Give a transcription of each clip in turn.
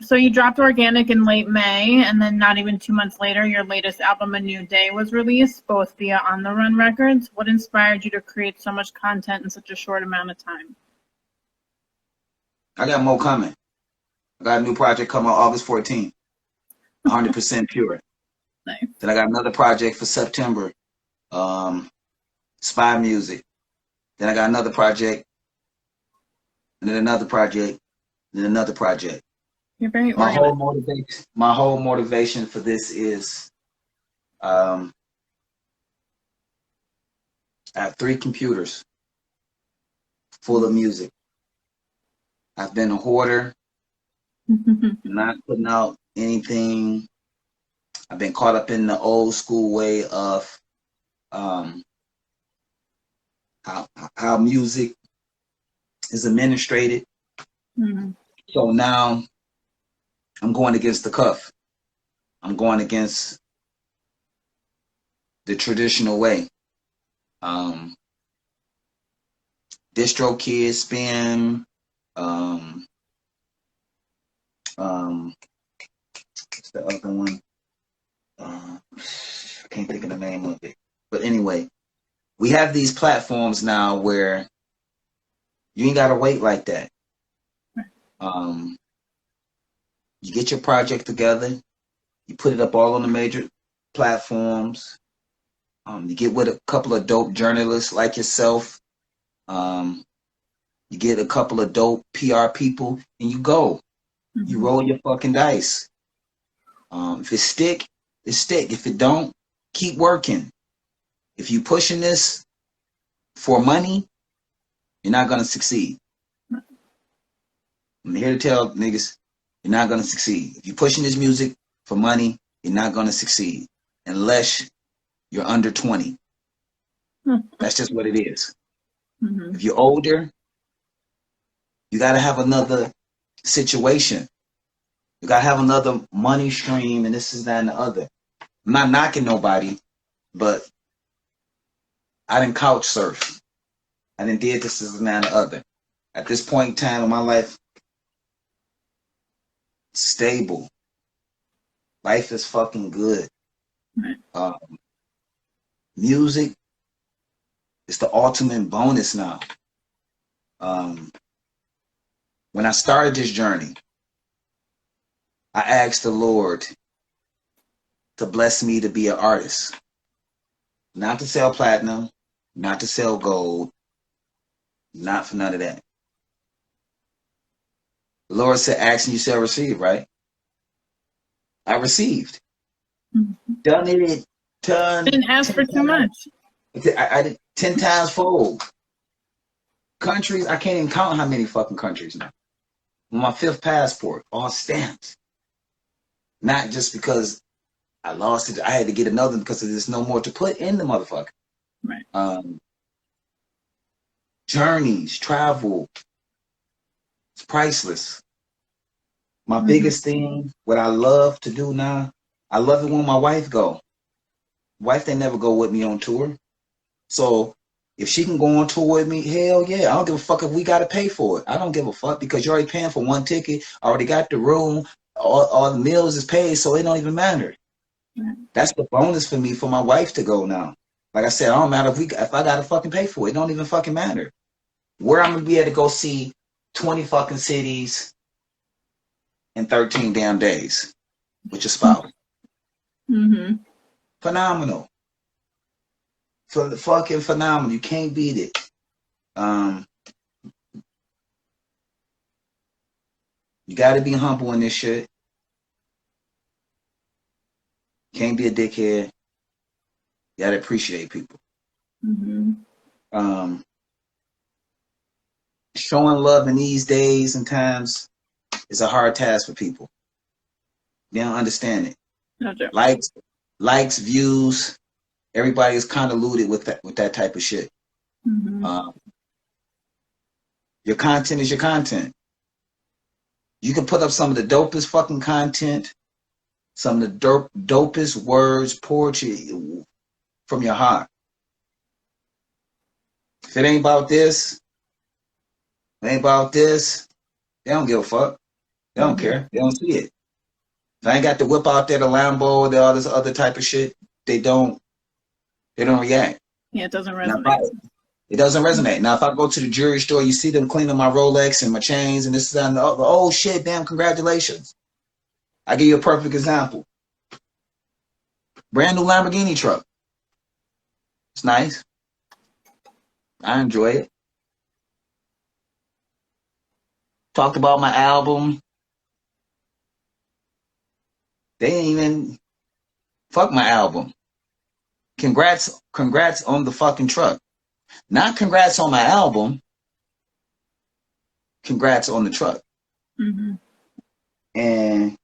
So you dropped Organic in late May, and then not even 2 months later, your latest album, A New Day, was released, both via On the Run Records. What inspired you to create so much content in such a short amount of time? I got more coming. I got a new project coming out August 14th, 100% pure. Nice. Then I got another project for September, Spy Music. Then I got another project, and then another project, and then another project. You're very My organized. whole motivation for this is I have 3 computers full of music. I've been a hoarder, not putting out anything. I've been caught up in the old school way of how music is administrated. Mm-hmm. So now I'm going against the cuff. I'm going against the traditional way. DistroKid, Spin, what's the other one? I can't think of the name of it. But anyway, we have these platforms now where you ain't gotta wait like that. You get your project together, you put it up all on the major platforms. You get with a couple of dope journalists like yourself. You get a couple of dope PR people, and you go. Mm-hmm. You roll your fucking dice. If it stick, it stick. If it don't, keep working. If you pushing this for money, you're not gonna succeed. I'm here to tell niggas, you're not gonna succeed. If you're pushing this music for money, you're not gonna succeed unless you're under 20. That's just what it is. Mm-hmm. If you're older, you gotta have another situation. You gotta have another money stream, and this is that and the other. I'm not knocking nobody, but I didn't couch surf. I didn't did this and that and the other. At this point in time in my life, stable. Life is fucking good. Right. Music is the ultimate bonus now. When I started this journey, I asked the Lord to bless me to be an artist. Not to sell platinum, not to sell gold, not for none of that. The Lord said, ask and you shall receive, right? I received. Mm-hmm. Done it. Didn't ask for too much. I did 10 times fold. Countries, I can't even count how many fucking countries now. My 5th passport, all stamped. Not just because I lost it, I had to get another because there's no more to put in the motherfucker. Right. Journeys, travel, it's priceless. My biggest thing, what I love to do now, I love it when my wife go. Wife, they never go with me on tour. So if she can go on tour with me, hell yeah. I don't give a fuck if we got to pay for it. I don't give a fuck because you're already paying for one ticket. I already got the room. All the meals is paid, so it don't even matter. Right. That's the bonus for me for my wife to go now. Like I said, I don't matter if I got to fucking pay for it. It don't even fucking matter. Where I'm going to be able to go see 20 fucking cities in 13 damn days with your spouse. Mm-hmm. Phenomenal. Fucking phenomenal. You can't beat it. You got to be humble in this shit. Can't be a dickhead. You got to appreciate people. Mm-hmm. Showing love in these days and times is a hard task for people. They don't understand it. No joke. Likes, views. Everybody is convoluted with that type of shit. Mm-hmm. Your content is your content. You can put up some of the dopest fucking content, some of the dopest words, poetry from your heart. If it ain't about this, they don't give a fuck. They don't care. They don't see it. If I ain't got to whip out there the Lambo, all this other type of shit, they don't react. Yeah, it doesn't Now, resonate. it doesn't resonate. Now, if I go to the jewelry store, you see them cleaning my Rolex and my chains and this and that. Oh shit, damn, congratulations. I give you a perfect example. Brand new Lamborghini truck. It's nice. I enjoy it. Talked about my album. They ain't even fuck my album. Congrats on the fucking truck. Not congrats on my album. Congrats on the truck. Mm-hmm. And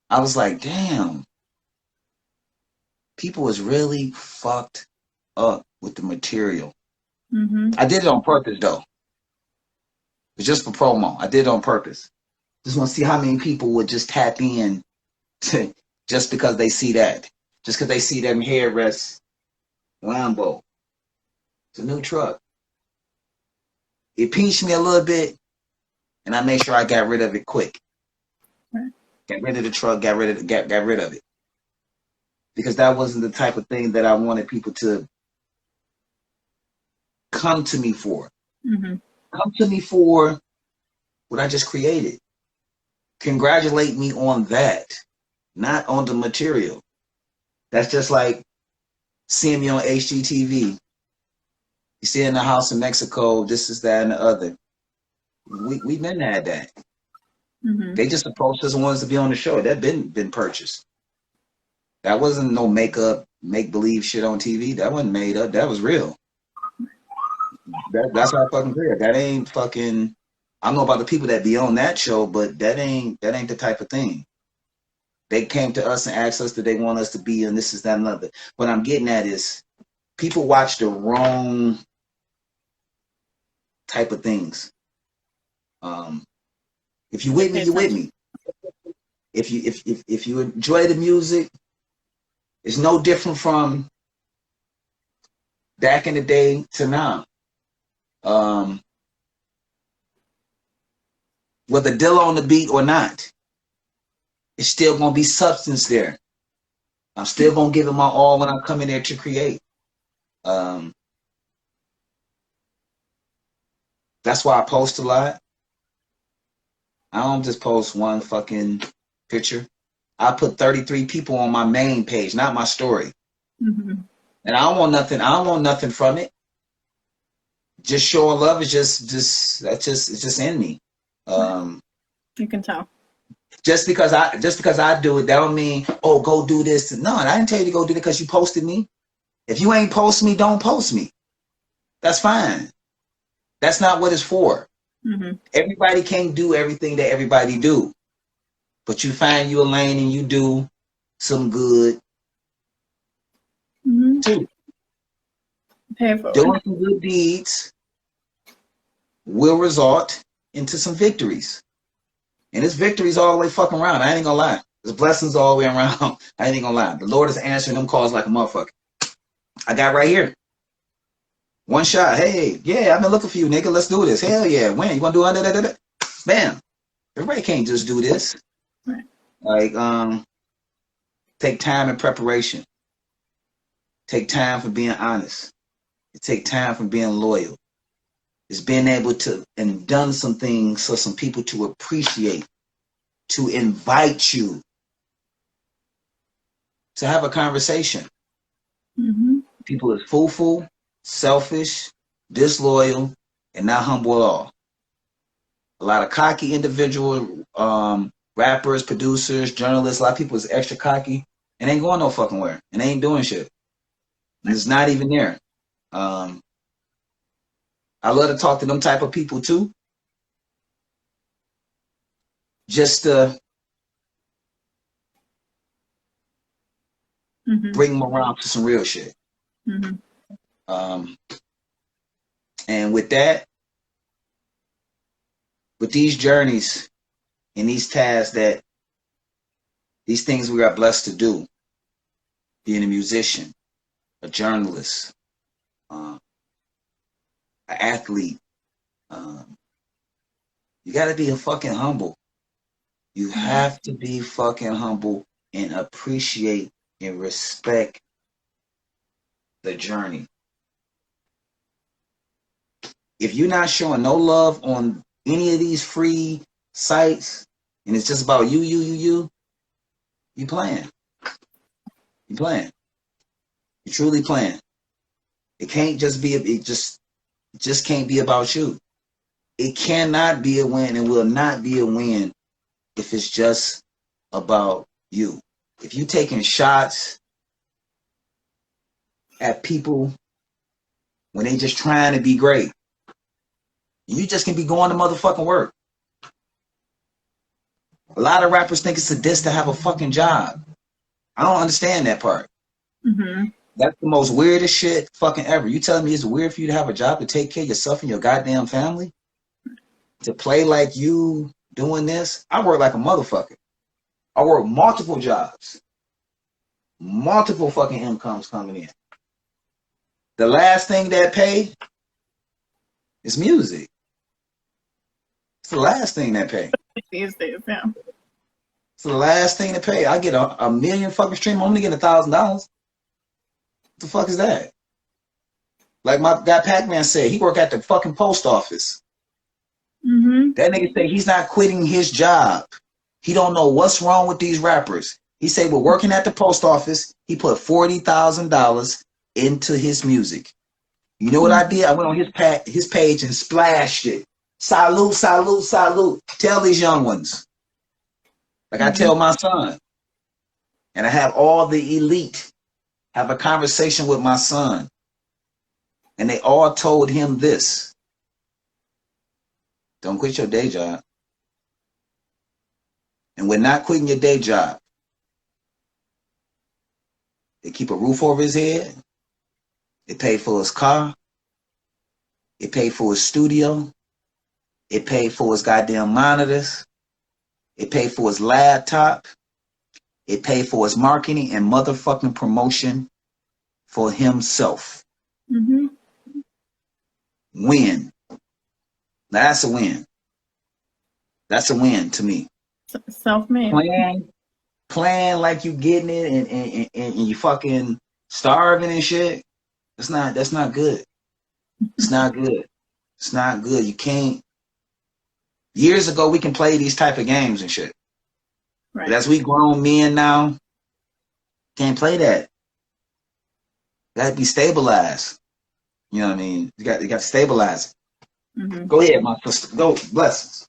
I was like, damn. People was really fucked up with the material. Mm-hmm. I did it on purpose though. It's just for promo. I did it on purpose. Just want to see how many people would just tap in to, just because they see that. Just because they see them headrests Lambo. It's a new truck. It pinched me a little bit, and I made sure I got rid of it quick. Right. Got rid of the truck, got rid of it. Because that wasn't the type of thing that I wanted people to come to me for. Mm-hmm. Come to me for what I just created. Congratulate me on that, not on the material. That's just like seeing me on HGTV. You see in the house in Mexico, this is that and the other. We've been had that. Mm-hmm. They just approached us and wanted us to be on the show. That been purchased. That wasn't no makeup, make believe shit on TV. That wasn't made up. That was real. That's how fucking real. That ain't fucking. I don't know about the people that be on that show, but that ain't the type of thing. They came to us and asked us that they want us to be in this is that and other. What I'm getting at is people watch the wrong type of things. If you with me, you with me. If you enjoy the music, it's no different from back in the day to now. Whether Dilla on the beat or not, it's still gonna be substance there. I'm still gonna give it my all when I come in there to create. That's why I post a lot. I don't just post one fucking picture. I put 33 people on my main page, not my story. Mm-hmm. And I don't want nothing. I don't want nothing from it. Just showing love is it's just in me. You can tell. Just because I do it, that don't mean, oh, go do this. No, I didn't tell you to go do it because you posted me. If you ain't post me, don't post me. That's fine. That's not what it's for. Mm-hmm. Everybody can't do everything that everybody do. But you find you a lane and you do some good too. Pay for Doing it. some good deeds will result into some victories. And it's victories all the way fucking around. I ain't gonna lie. There's blessings all the way around. I ain't gonna lie. The Lord is answering them calls like a motherfucker. I got right here. One shot. Hey, yeah, I've been looking for you, nigga. Let's do this. Hell yeah. When? You wanna do it? Bam. Everybody can't just do this. Right. Like, take time and preparation. Take time for being honest. It take time for being loyal. It's being able to and done some things for some people to appreciate, to invite you to have a conversation. Mm-hmm. People is foolful, selfish, disloyal, and not humble at all. A lot of cocky individual rappers, producers, journalists, a lot of people is extra cocky and ain't going no fucking where and ain't doing shit. And it's not even there. I love to talk to them type of people too. Just to bring them around to some real shit. Mm-hmm. And with that, with these journeys and these tasks that these things we are blessed to do, being a musician, a journalist, an athlete, You gotta be a fucking humble. You have to be fucking humble and appreciate and respect the journey. If you're not showing no love on any of these free sites and it's just about you playing. You playing. You truly playing. It can't just be, it just can't be about you. It cannot be a win and will not be a win if it's just about you. If you taking shots at people when they just trying to be great, you just can be going to motherfucking work. A lot of rappers think it's a diss to have a fucking job. I don't understand that part. Mm-hmm. That's the most weirdest shit fucking ever. You telling me it's weird for you to have a job to take care of yourself and your goddamn family? To play like you doing this? I work like a motherfucker. I work multiple jobs. Multiple fucking incomes coming in. The last thing that pay is music. It's the last thing that pay. These days, yeah. It's the last thing to pay. I get a million fucking stream. I'm only getting $1,000. What the fuck is that? Like my guy Pac-Man said, he work at the fucking post office. Mm-hmm. That nigga say he's not quitting his job. He don't know what's wrong with these rappers. He say we're working at the post office. He put $40,000 into his music. You know what I did? I went on his page and splashed it. Salute, salute, salute. Tell these young ones. Like I tell my son. And I have all the elite have a conversation with my son. And they all told him this. Don't quit your day job. And we're not quitting your day job. It keep a roof over his head. It paid for his car. It paid for his studio. It paid for his goddamn monitors. It paid for his laptop. It paid for his marketing and motherfucking promotion for himself. Mm-hmm. Win. That's a win. That's a win to me. Self-made. Playing like you getting it and you fucking starving and shit. That's not good. It's not good. It's not good. You can't. Years ago, we can play these type of games and shit. Right. But as we grown men now, can't play that. Gotta be stabilized. You know what I mean? You got to stabilize it. Mm-hmm. Go ahead, my sister. Go, blessings.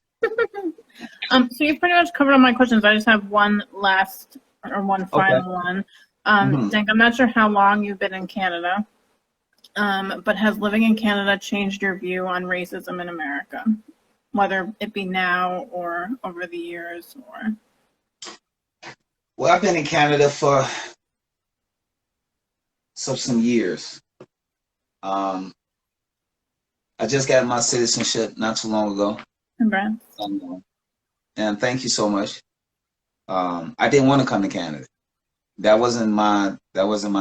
So you've pretty much covered all my questions. I just have one final one. Dank, I'm not sure how long you've been in Canada, but has living in Canada changed your view on racism in America, whether it be now or over the years? Or Well, I've been in Canada for some years. I just got my citizenship not too long ago. Congrats. And thank you so much. I didn't want to come to Canada. That wasn't my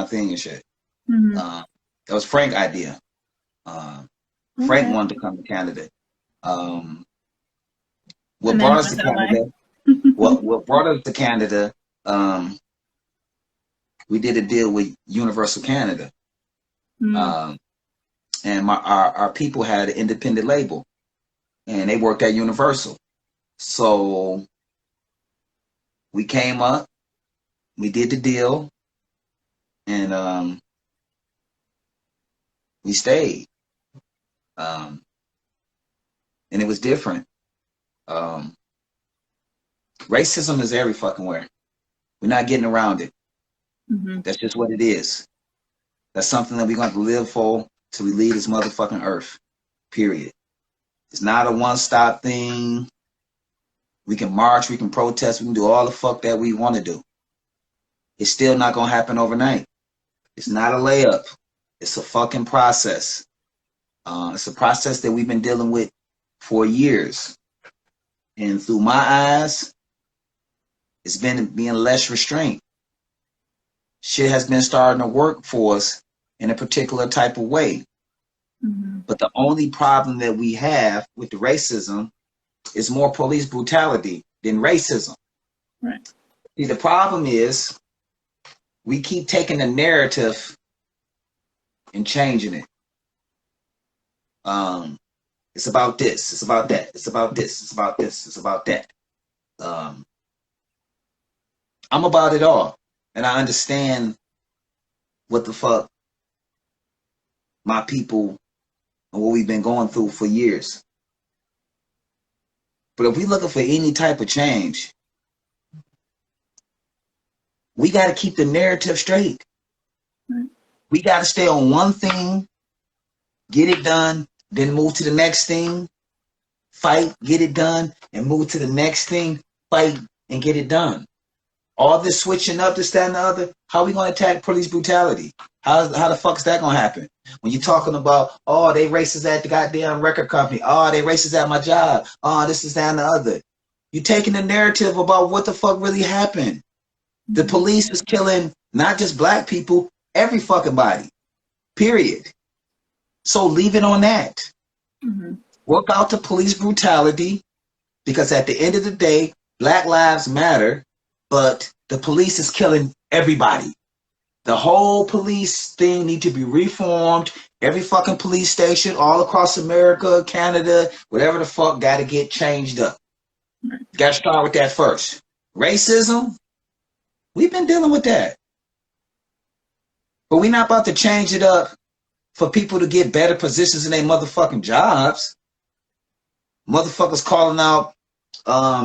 thing and shit. Mm-hmm. That was Frank's idea. Frank wanted to come to Canada. What brought us to Canada? What brought us to Canada? We did a deal with Universal Canada, and our people had an independent label, and they worked at Universal. So we came up, we did the deal, and we stayed. And it was different. Racism is every fucking where. We're not getting around it. Mm-hmm. That's just what it is. That's something that we're going to live for till we leave this motherfucking earth. Period. It's not a one-stop thing. We can march, we can protest, we can do all the fuck that we want to do. It's still not going to happen overnight. It's not a layup. It's a fucking process. It's a process that we've been dealing with for years. And through my eyes, it's been being less restraint. Shit has been starting to work for us in a particular type of way. Mm-hmm. But the only problem that we have with the racism, it's more police brutality than racism. Right. See, the problem is we keep taking the narrative and changing it. It's about this, it's about that, it's about this, it's about this, it's about that. I'm about it all. And I understand what the fuck my people and what we've been going through for years. But if we're looking for any type of change, we got to keep the narrative straight. Right. We got to stay on one thing, get it done, then move to the next thing, fight, get it done, and move to the next thing, fight, and get it done. All this switching up, this, that, and the other, how are we going to attack police brutality? How the fuck is that going to happen? When you're talking about, oh, they racist at the goddamn record company. Oh, they racist at my job. Oh, this is that and the other. You're taking the narrative about what the fuck really happened. The police is killing not just black people, every fucking body. Period. So leave it on that. Mm-hmm. Work out the police brutality, because at the end of the day, Black lives matter, but the police is killing everybody. The whole police thing need to be reformed. Every fucking police station all across America, Canada, whatever the fuck, got to get changed up. Got to start with that first. Racism, we've been dealing with that. But we're not about to change it up for people to get better positions in their motherfucking jobs. Motherfuckers calling out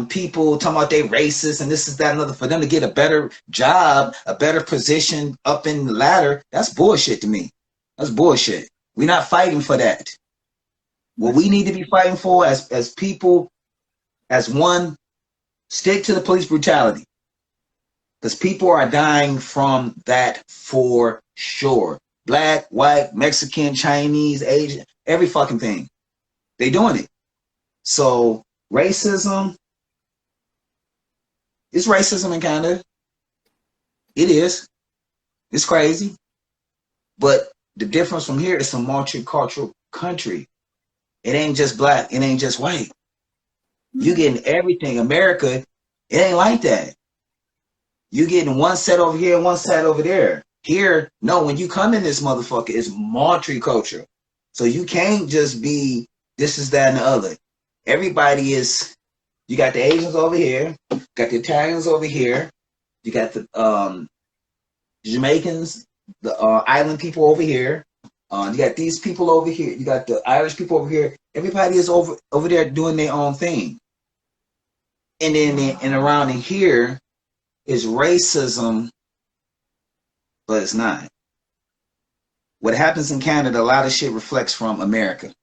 people, talking about they racist and this is that and other, for them to get a better job, a better position up in the ladder. That's bullshit to me. That's bullshit. We're not fighting for that. What we need to be fighting for as people, as one, stick to the police brutality. Because people are dying from that for sure. Black, white, Mexican, Chinese, Asian, every fucking thing. They doing it. So racism, it's racism in Canada. It is. It's crazy. But the difference from here is a multicultural country. It ain't just black. It ain't just white. You getting everything. America, it ain't like that. You getting one set over here and one set over there. Here, no, when you come in this motherfucker, it's multicultural. So you can't just be this is that and the other. Everybody is, you got the Asians over here, got the Italians over here, you got the Jamaicans, the island people over here, you got these people over here, you got the Irish people over here. Everybody is over there doing their own thing. And then and around in here is racism, but it's not. What happens in Canada, a lot of shit reflects from America.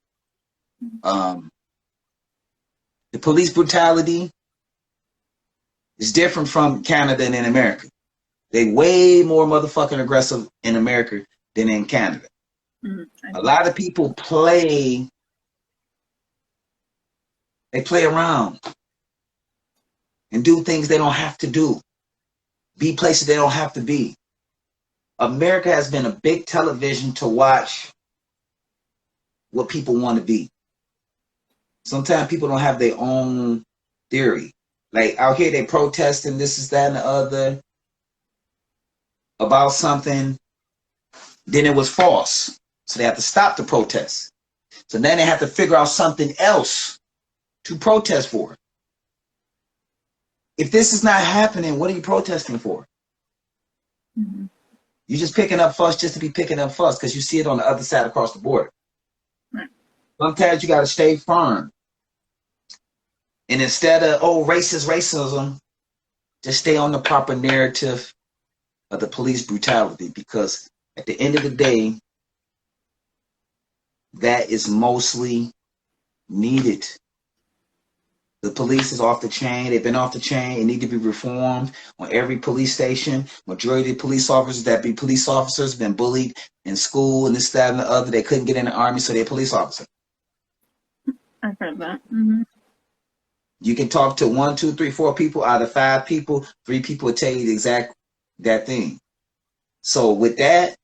The police brutality is different from Canada and in America. They way more motherfucking aggressive in America than in Canada. Mm-hmm. A lot of people play around and do things they don't have to do. Be places they don't have to be. America has been a big television to watch what people want to be. Sometimes people don't have their own theory. Like out here, they protesting this is that and the other about something. Then it was false. So they have to stop the protest. So then they have to figure out something else to protest for. If this is not happening, what are you protesting for? Mm-hmm. You're just picking up fuss just to be picking up fuss because you see it on the other side across the border. Right. Sometimes you got to stay firm. And instead of, oh, racism, just stay on the proper narrative of the police brutality, because at the end of the day, that is mostly needed. The police is off the chain. They've been off the chain. It need to be reformed on every police station. Majority of police officers that be police officers been bullied in school and this, that, and the other. They couldn't get in the army, so they're a police officer. I've heard that. Mm-hmm. You can talk to 1, 2, 3, 4 people out of 5 people. 3 people will tell you the exact that thing. So with that,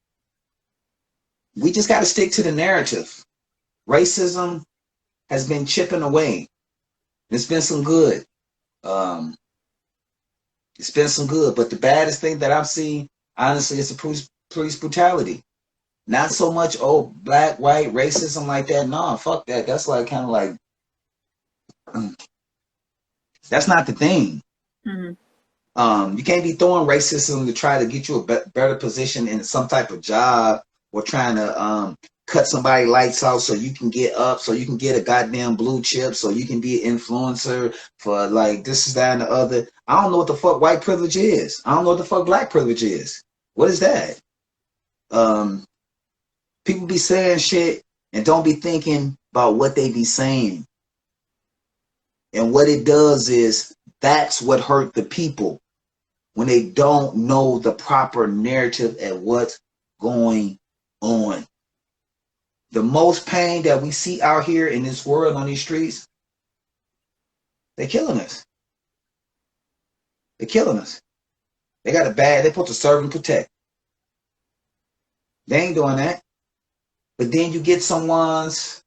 we just got to stick to the narrative. Racism has been chipping away. It's been some good. It's been some good, but the baddest thing that I've seen, honestly, is the police brutality. Not so much black, white, racism like that. No, fuck that. That's like kind of like that's not the thing. You can't be throwing racism to try to get you a better position in some type of job, or trying to cut somebody lights out so you can get up, so you can get a goddamn blue chip, so you can be an influencer for like this is that and the other. I don't know what the fuck white privilege is. I don't know what the fuck black privilege is. What is that? People be saying shit and don't be thinking about what they be saying. And what it does is that's what hurt the people, when they don't know the proper narrative at what's going on. The most pain that we see out here in this world on these streets, they're killing us. They're killing us. They got a bad, they put to serve and protect. They ain't doing that. But then you get someone's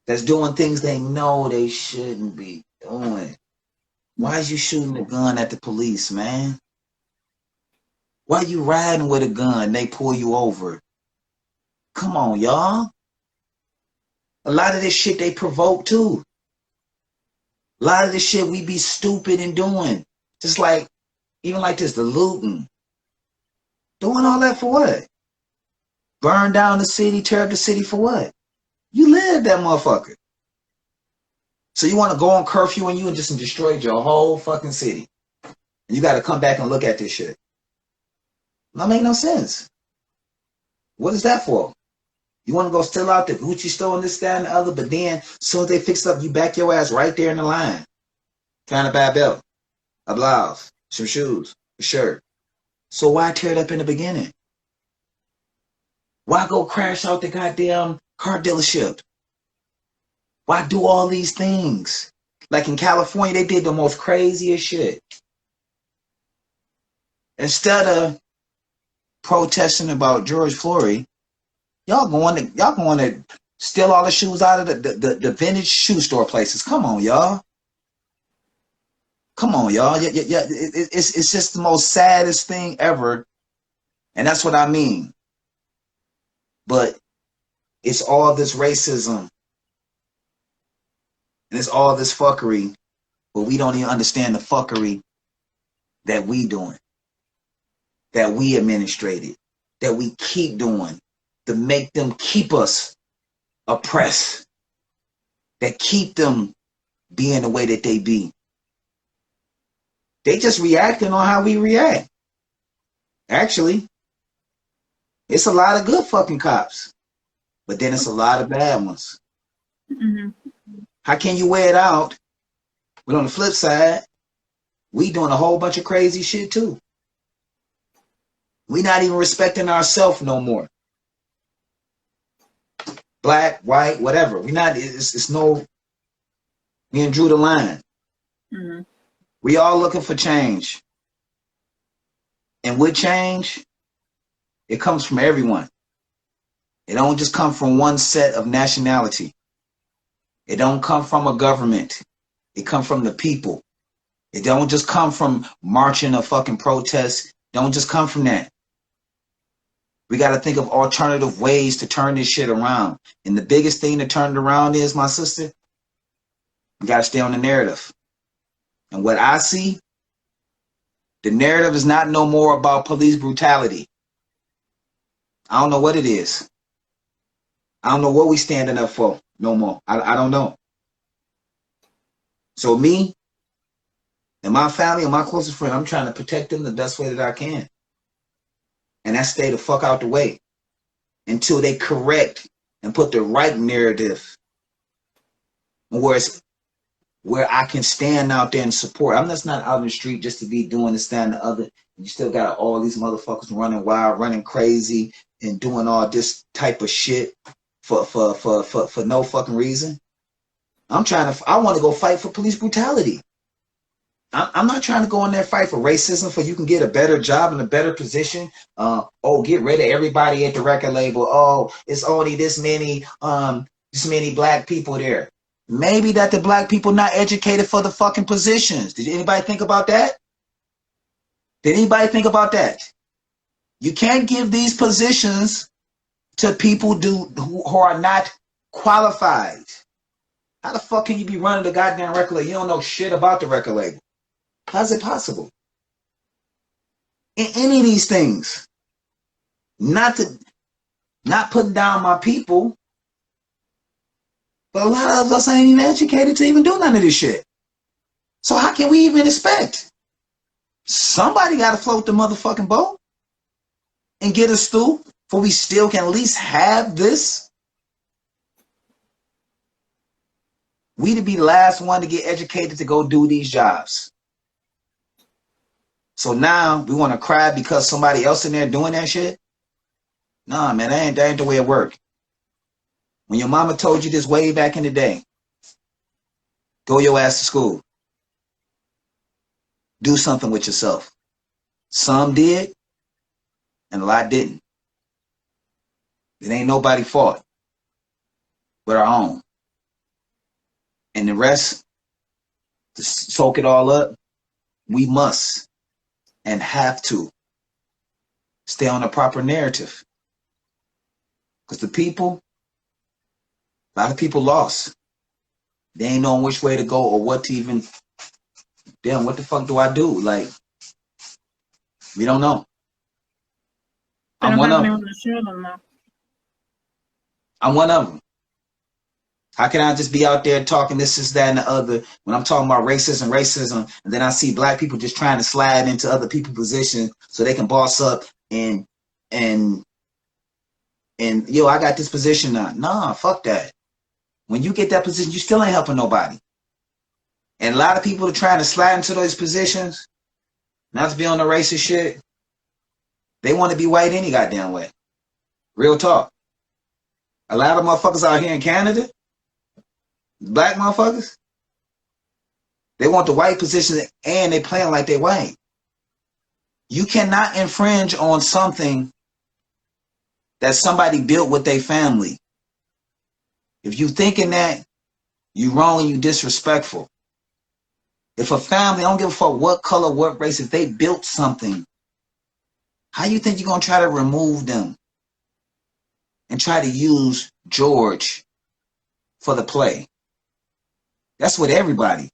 that's doing things they know they shouldn't be doing. Why is you shooting a gun at the police, man? Why you riding with a gun? They pull you over. Come on, y'all. A lot of this shit they provoke too. A lot of this shit we be stupid in doing. Just like, even like this, the looting. Doing all that for what? Burn down the city, tear up the city for what? You live that motherfucker. So you want to go on curfew and you just destroyed your whole fucking city. And you got to come back and look at this shit. That make no sense. What is that for? You want to go steal out the Gucci store and this, that, and the other, but then as soon as they fix up, you back your ass right there in the line. Trying to buy a belt, a blouse, some shoes, a shirt. So why tear it up in the beginning? Why go crash out the goddamn car dealership? Why do all these things? Like in California, they did the most craziest shit. Instead of protesting about George Floyd, y'all going to steal all the shoes out of the vintage shoe store places. Come on, y'all. Come on, y'all. Yeah. It's just the most saddest thing ever. And that's what I mean. But it's all this racism. And it's all this fuckery. But we don't even understand the fuckery that we doing. That we administrated. That we keep doing. To make them keep us oppressed. That keep them being the way that they be. They just reacting on how we react. Actually, it's a lot of good fucking cops. But then it's a lot of bad ones. Mm-hmm. How can you weigh it out? But on the flip side, we doing a whole bunch of crazy shit too. We not even respecting ourselves no more. Black, white, whatever. We not. It's no. We done drew the line. Mm-hmm. We all looking for change. And with change, it comes from everyone. It don't just come from one set of nationality. It don't come from a government. It come from the people. It don't just come from marching or fucking protests. Don't just come from that. We got to think of alternative ways to turn this shit around. And the biggest thing to turn it around is, my sister, we got to stay on the narrative. And what I see, the narrative is not no more about police brutality. I don't know what it is. I don't know what we standing up for no more. I don't know. So me and my family and my closest friend, I'm trying to protect them the best way that I can. And that's stay the fuck out the way until they correct and put the right narrative where I can stand out there and support. I'm just not out in the street just to be doing this, that, and the other. You still got all these motherfuckers running wild, running crazy, and doing all this type of shit for no fucking reason. I want to go fight for police brutality. I'm not trying to go in there fight for racism, for you can get a better job and a better position. Get rid of everybody at the record label. Oh, it's only this many black people there. Maybe that the black people not educated for the fucking positions. Did anybody think about that? Did anybody think about that? You can't give these positions to people who are not qualified. How the fuck can you be running the goddamn record label? You don't know shit about the record label. How's it possible? In any of these things, not putting down my people, but a lot of us ain't even educated to even do none of this shit. So how can we even expect? Somebody got to float the motherfucking boat and get us through, for we still can at least have this. We to be the last one to get educated to go do these jobs. So now we want to cry because somebody else in there doing that shit? Nah, man, that ain't the way it works. When your mama told you this way back in the day, go your ass to school. Do something with yourself. Some did, and a lot didn't. It ain't nobody fault but our own. And the rest, to soak it all up, we must and have to stay on the proper narrative. Because a lot of people lost. They ain't knowing which way to go or what to even, damn, what the fuck do I do? Like, we don't know. I'm one of them. I'm one of them. How can I just be out there talking this, is that, and the other when I'm talking about racism, and then I see black people just trying to slide into other people's positions so they can boss up and yo, I got this position now. Nah, fuck that. When you get that position, you still ain't helping nobody. And a lot of people are trying to slide into those positions, not to be on the racist shit. They want to be white any goddamn way. Real talk. A lot of motherfuckers out here in Canada, black motherfuckers, they want the white position and they playing like they white. You cannot infringe on something that somebody built with their family. If you thinking that, you wrong and you disrespectful. If a family, I don't give a fuck what color, what race, if they built something, how you think you're going to try to remove them and try to use George for the play? That's what everybody.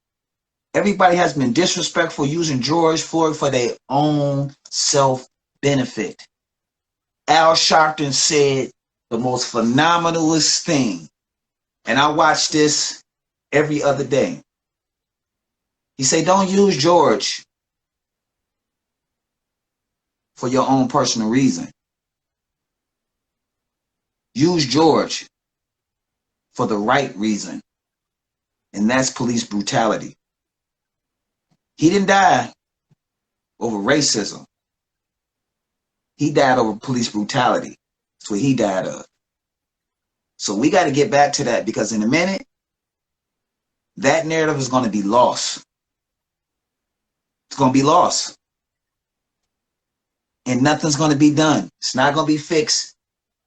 Everybody has been disrespectful using George Floyd for their own self-benefit. Al Sharpton said the most phenomenalist thing, and I watch this every other day. He said, don't use George for your own personal reason. Use George for the right reason, and that's police brutality. He didn't die over racism. He died over police brutality. That's what he died of. So we got to get back to that, because in a minute, that narrative is going to be lost. It's going to be lost. And nothing's going to be done. It's not going to be fixed.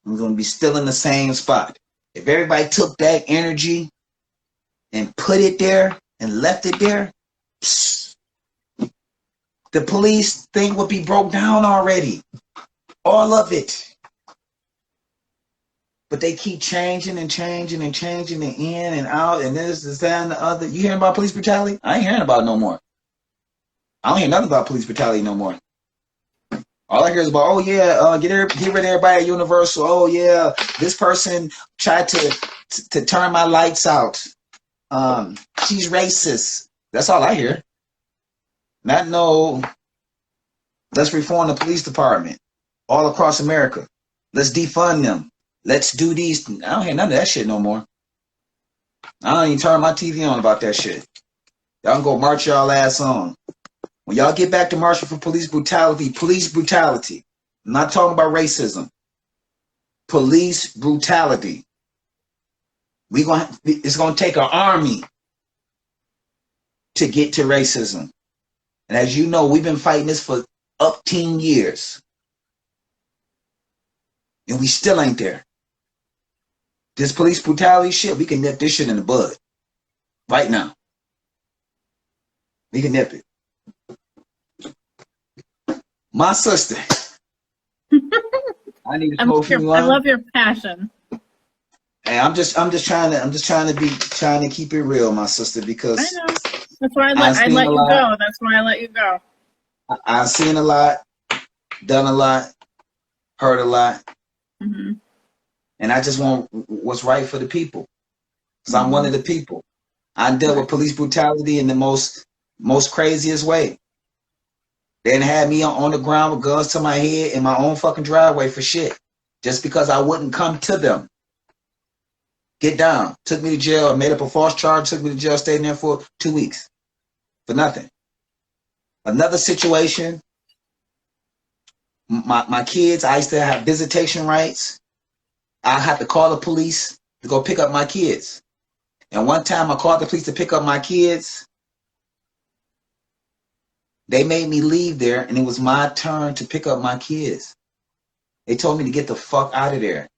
We're going to be still in the same spot. If everybody took that energy and put it there and left it there, the police thing would be broke down already. All of it. But they keep changing and changing and changing and in and out and this, that, and the other. You hearing about police brutality? I ain't hearing about it no more. I don't hear nothing about police brutality no more. All I hear is about, oh yeah, get rid of everybody at Universal. Oh yeah, this person tried to turn my lights out. She's racist. That's all I hear. Not no, let's reform the police department all across America. Let's defund them. Let's do these. I don't hear none of that shit no more. I don't even turn my TV on about that shit. Y'all can go march y'all ass on. When y'all get back to marching for police brutality, I'm not talking about racism. Police brutality. It's gonna take an army to get to racism. And as you know, we've been fighting this for up 10 years. And we still ain't there. This police brutality shit, we can nip this shit in the bud. right now. We can nip it. My sister. I need to smoke from you. I love your passion. Hey, I'm just trying to keep it real, my sister, because I know. That's why I let you go. That's why I let you go. I've seen a lot, done a lot, heard a lot, and I just want what's right for the people. Because I'm one of the people. I dealt with police brutality in the most craziest way. They didn't have me on the ground with guns to my head in my own fucking driveway for shit. Just because I wouldn't come to them. Get down. Took me to jail, made up a false charge, took me to jail, stayed in there for 2 weeks. For nothing. Another situation, my kids, I used to have visitation rights. I had to call the police to go pick up my kids. And one time I called the police to pick up my kids. They made me leave there, and it was my turn to pick up my kids. They told me to get the fuck out of there.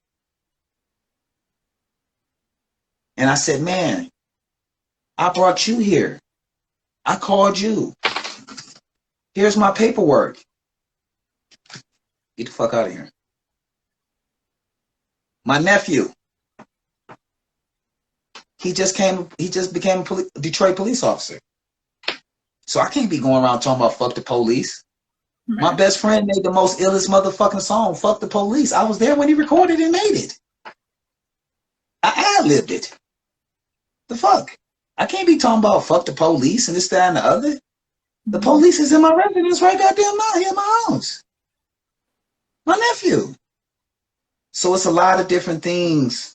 And I said, man, I brought you here. I called you. Here's my paperwork. Get the fuck out of here. My nephew, he just became a Detroit police officer. So I can't be going around talking about fuck the police. Right. My best friend made the most illest motherfucking song, Fuck the Police. I was there when he recorded and made it. I ad-libbed it. The fuck? I can't be talking about fuck the police and this, that, and the other. The police is in my residence right goddamn now here in my house. My nephew. So it's a lot of different things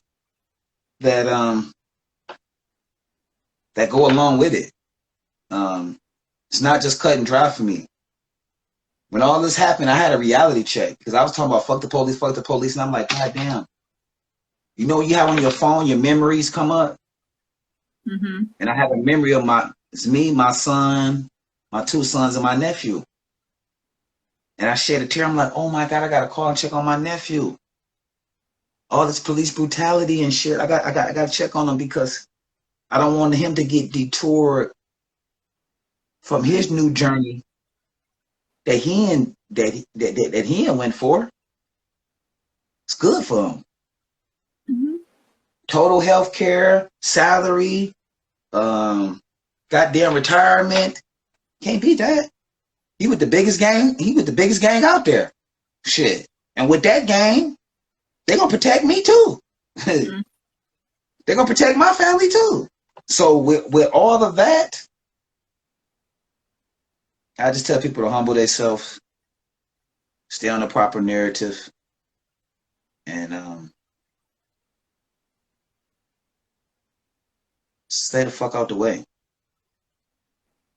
that that go along with it. It's not just cut and dry for me. When all this happened, I had a reality check because I was talking about fuck the police, and I'm like, God damn. You know, you have on your phone, your memories come up. And I have a memory of it's me, my son, my 2 sons, and my nephew. And I shed a tear. I'm like, oh my God, I got to call and check on my nephew. All this police brutality and shit. I got to check on him because I don't want him to get detoured from his new journey that he went for. It's good for him. Total health care, salary, goddamn retirement. Can't beat that. He with the biggest gang. He with the biggest gang out there. Shit. And with that gang, they're gonna protect me too. They're gonna protect my family too. So with all of that, I just tell people to humble themselves, stay on the proper narrative, and stay the fuck out the way.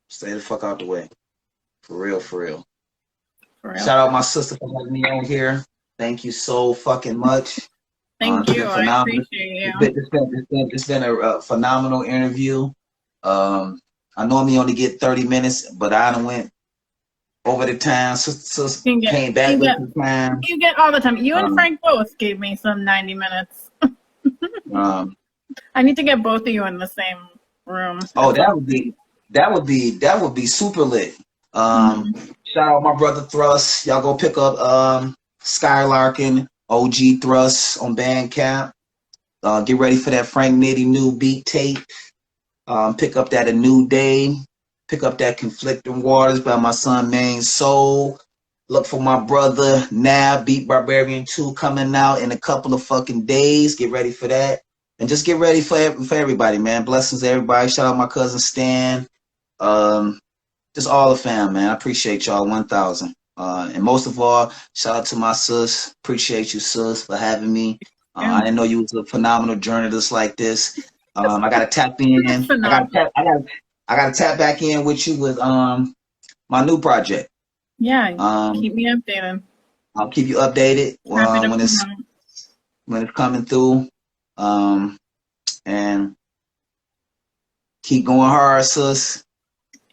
Stay the fuck out the way. For real, for real. For real. Shout out my sister for having me on here. Thank you so fucking much. Thank you. I appreciate you. It's been a phenomenal interview. I normally only get 30 minutes, but I done went over the time. Came back with some time. You get all the time. You and Frank both gave me some 90 minutes. I need to get both of you in the same room. Oh, that would be super lit. Shout out my brother Thrust. Y'all go pick up Skylarkin OG Thrust on Bandcamp. Get ready for that Frank Nitty new beat tape. Pick up that A New Day. Pick up that Conflicting Waters by my son Main Soul. Look for my brother Nab Beat Barbarian 2 coming out in a couple of fucking days. Get ready for that. And just get ready for everybody, man. Blessings to everybody. Shout out my cousin Stan. Just all the fam, man. I appreciate y'all 1,000. And most of all, shout out to my sis. Appreciate you, sis, for having me. I didn't know you was a phenomenal journalist like this. I gotta tap in. I gotta tap back in with you with my new project. Yeah, keep me updated. I'll keep you updated when it's coming through. And keep going hard, sis.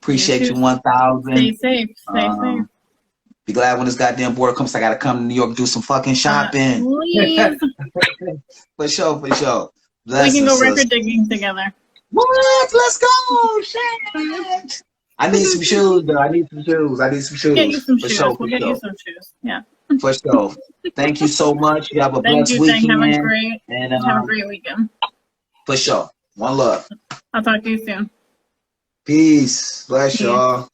Appreciate you 1,000. Stay safe. Stay safe. Be glad when this goddamn border comes. I gotta come to New York and do some fucking shopping. Please. For sure. Blessings, we can go record digging together. What? Let's go! Shit. I need some shoes, though. I need some shoes. I need some shoes. Get you some For shoes. sure. We'll For get you sure. some shoes. Yeah. For sure. Thank you so much. You have a Thank blessed you. weekend. Have a great weekend. For sure. One love. I'll talk to you soon. Peace. Bless Peace. y'all.